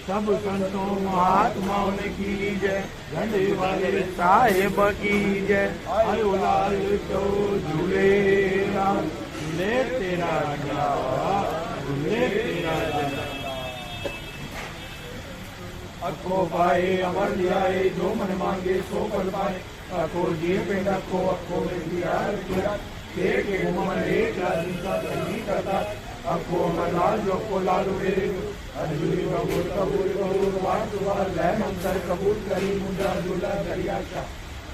सब संतों महात्माओं की जय, झंडे वाले साहेब की जय। आयो लाल तो झूले राम, झूले तेरा झंडा, झूले तेरा झंडा। अखो पाए अमर जाए, जो मन मांगे सो फल पाए। अखो जी पे अखो अखो में दिया के घुमन एक लाल का संगीत करता। अखो अमर लाल जो को लालू मेरे अजूरी कबूल कबूल कबूल वार दुआर लय मंत्र कबूल करी मुद्रा दूल्हा दरिया का।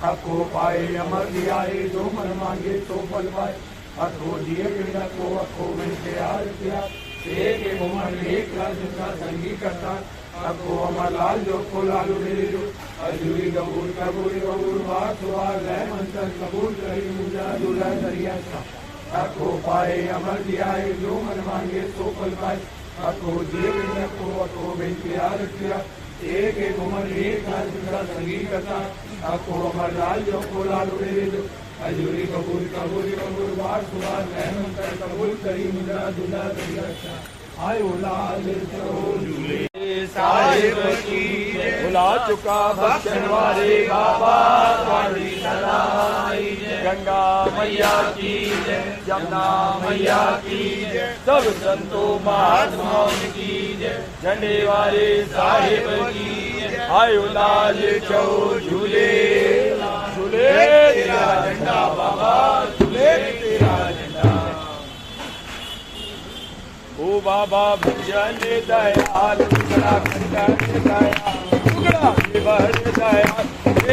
अखो पाए अमर दियाए, जो मन मांगे तो फल पाए। अखो दिए बिना को अखो में प्यार किया, एक घुमन एक लाल का संगीत करता। अखो अमर लाल जो को लालू मेरे जो अजूरी कबूल कबूल कबूल वार दुआर लय मंत्र कबूल करी मुद्रा दूल्हा दरिया का। अखो पाए अमर दियाए, जो मन मांगे सो फल पाए। अखो दिए को अखो में प्यार किया, एक घुमन एक लाल का संगीत करता। अखो अमर लाल जो को लालू मेरे जो अजूरी कबूल कबूल कबूल वार दुआर लय मंत्र कबूल करी मुद्रा दूल्हा दरिया का। आयो लाल तो झूले साहिब की जय, भुला चुका बख्शन वाले बाबा वाली सदाई जय। गंगा मैया की जय, जमुना मैया की जय, सब संतों महात्माओं की जय, झंडे वाले साहिब की जय। आयो लाल चौ झूले झूले तेरा झंडा बाबा, झूले तेरा झंडा। ओ बाबा भजन दयाल, टुकड़ा कंचन दयाल, टुकड़ा विवर दयाल,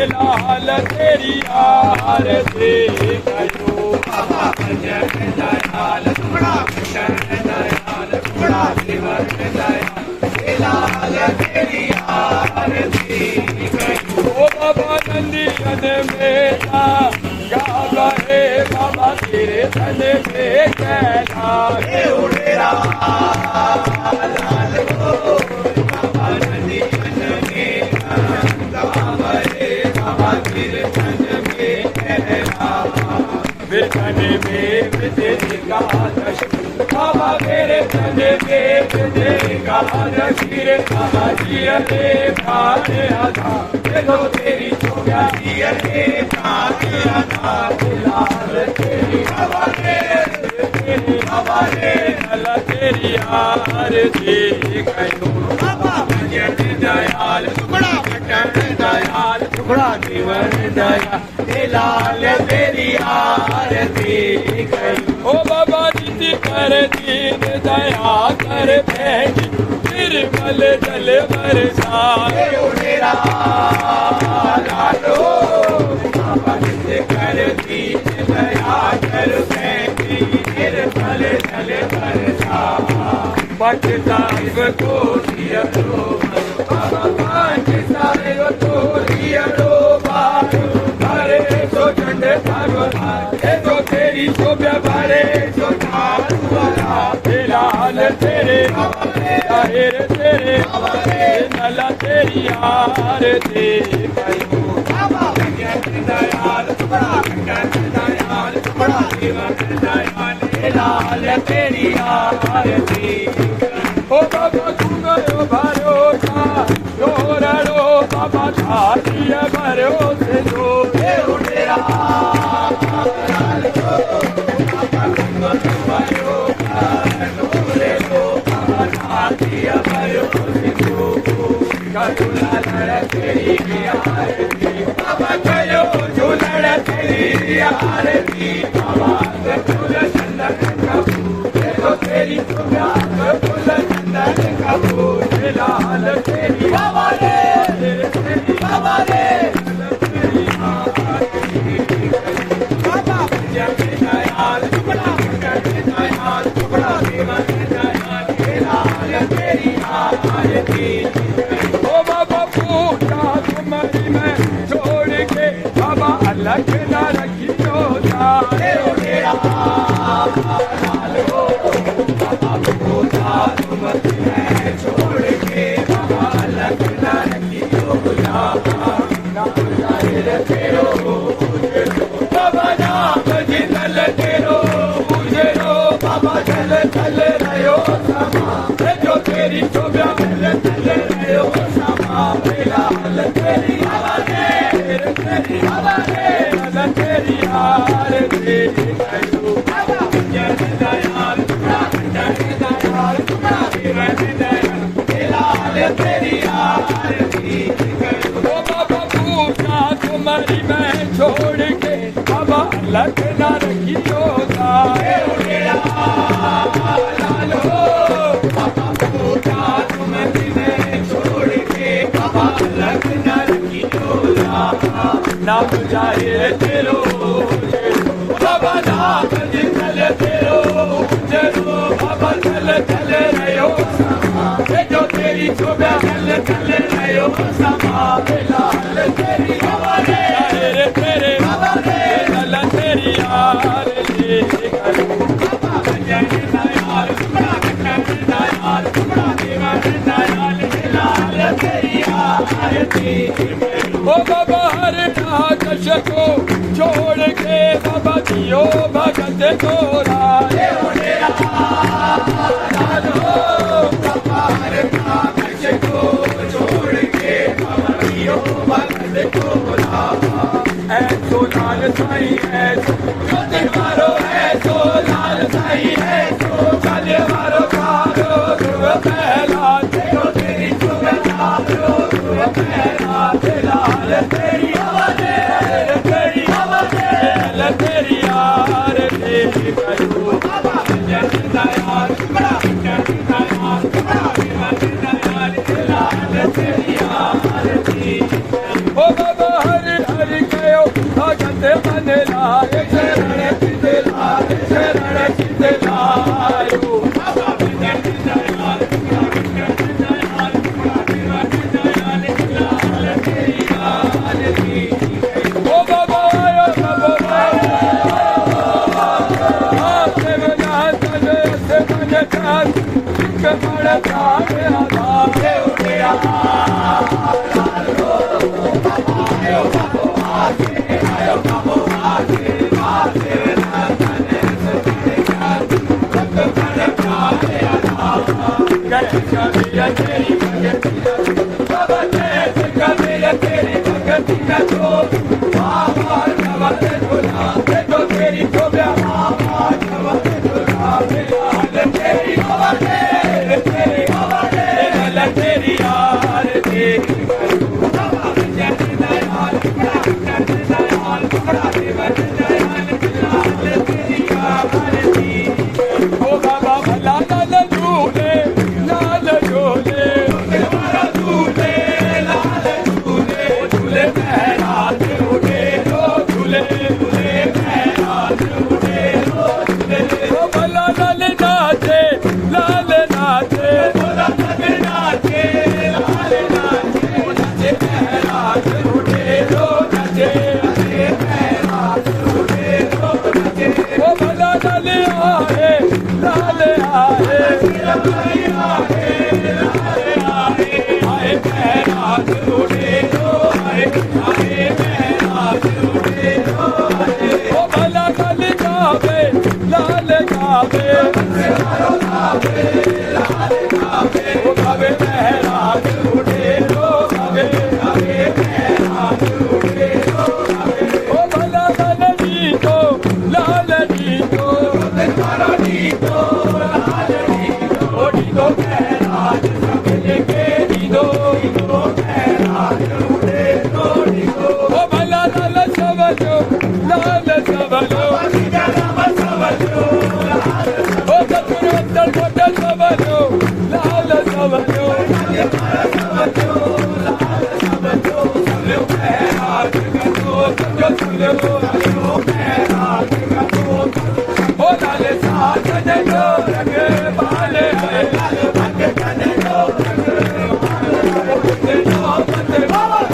लाल तेरी आरती करो। बाबा भजन दयाल, टुकड़ा कंचन दयाल, टुकड़ा विवर दयाल, लाल तेरी आरती करो। ओ बाबा नंदी मेरा गावा है, बाबा तेरे तन में कैलाश उड़ेरा लाल हो। बाबा नंदी मेरा गावा है, बाबा तेरे तन में कैलाश, फिर तन में तेरी एकादश, बाबा मेरे तन में तेरी एकादश। रे बाबा जिया रे भाने आधा, देखो तेरी चोगा जिया रे भाने आधा। लाल तेरी बाबा रे, तेरी बाबा रे, लाल तेरी आरती करो। बाबा भजन दयाल, टुकड़ा कंचन दयाल, टुकड़ा विवर दयाल, लाल तेरी आरती करो। ओ बाबा जी कर दीन दया कर भेंट, निर्मल जल बरसाए उड़ेरा लालो। बाबा जिसे कर दीन दया कर बैठी, निर्मल जल बरसाए। पट साहिब को दियो बाबा, पांच साहिब को दियो बारो, भरे सो झंड थारो लाल, तो तेरी शोभा भरे सो थारू वाला। लाल तेरे ताहिर तेरे लाला तेरी आरती करो। बाबा भजन दयाल, टुकड़ा कंचन दयाल, टुकड़ा विवर दयाल, लाल तेरी आरती करो। ओ बाबा घुंघरू भरोसा जोड़ो, बाबा छाती भरोसे दो उड़ेरा लाल हो। बाबा घुंघरू भरोसा दिया भरोसे दो, झूला लड़ तेरी आरती। बाबा करो झूलड़ तेरी आरती, बाबा झूल चंदन कपूर, देखो तेरी चुम्या फूल चंदन कपूर। लाल तेरी बाबा रे, तेरी बाबा रे, तेरी आरती। बाबा भजन दयाल, टुकड़ा कंचन दयाल, टुकड़ा विवर दयाल, लाल तेरी आरती। ओ बाबा पूजा तुम्हारी मैं छोड़ के, बाबा अलग न रखियो जाए उड़ेरा लाल हो। बाबा पूजा तुम्हारी मैं छोड़ के, बाबा अलग न ओ बाबा पूजा तुम्हारी मैं छोड़ के बाबा अलग ना रखियो लालो बाबा पूजा तुम्हारी मैं छोड़ के बाबा अलग ना रखियो ना बुझाए तेरो बाबा ना चल तेरो जरो बाबा चल रहो जो तेरी शोभा चल रहो समा लाल तेरी हमारे तेरे चल तेरी यार ले बाबा जन दयाल बड़ा दयाल बड़ा देवा दयाल लाल तेरी आरती ओ बाबा हर नाकश को छोड़ के बाबा दियो भगत तोरा ऐसो लाल साई है जो मारो ऐसो लाल साई है जो चले मारो मारो ध्रुव पहला देखो तेरी लाल तेरी तेरी तेरी यार तेरी करो बाबा जन दयाल बड़ा दयाल बड़ा दयाल लाल तेरी आरती ओ बाबा हर हर कयो भगत मन लाए शरण चित लायो बाबा जन दयाल दयाल लाल तेरी आरती ओ बाबा आयो बाबा आपने बना तने से बने चार कमड़ चाहे आधार उठे Baba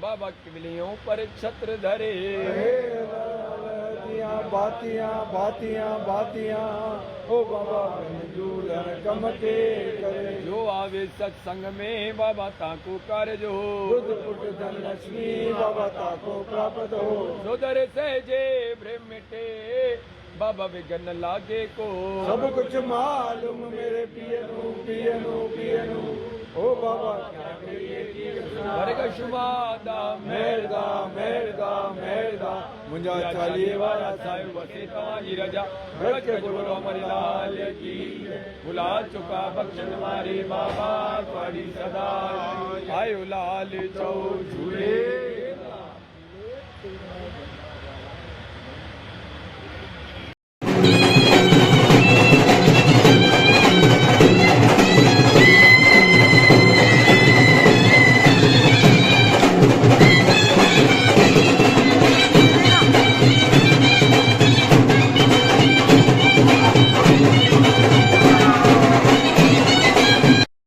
बाबा किवलियों पर छत्र धरे। बातियां बातियां बातियां ओ बाबा झूलन कमके करे। जो आवे सत्संग में बाबा ताको कार्य हो। बुद्ध पुट धन लक्ष्मी बाबा ताको प्राप्त हो। सुधर सहजे ब्रह्म मिटे बाबा विघन लागे को। सब कुछ मालूम मेरे पियनु पियनु पियनु ओ बाबा क्या करिए वर्ग शुमादा मेरदा मेरदा मेरदा मुंजा चालीहे वाला साहिब वसे तवाजी रजा ब्रज के गुरु अमर लाल की। भुला चुका बख्शन मारे बाबा तुम्हारी सदा। आयो लाल चौ झूले।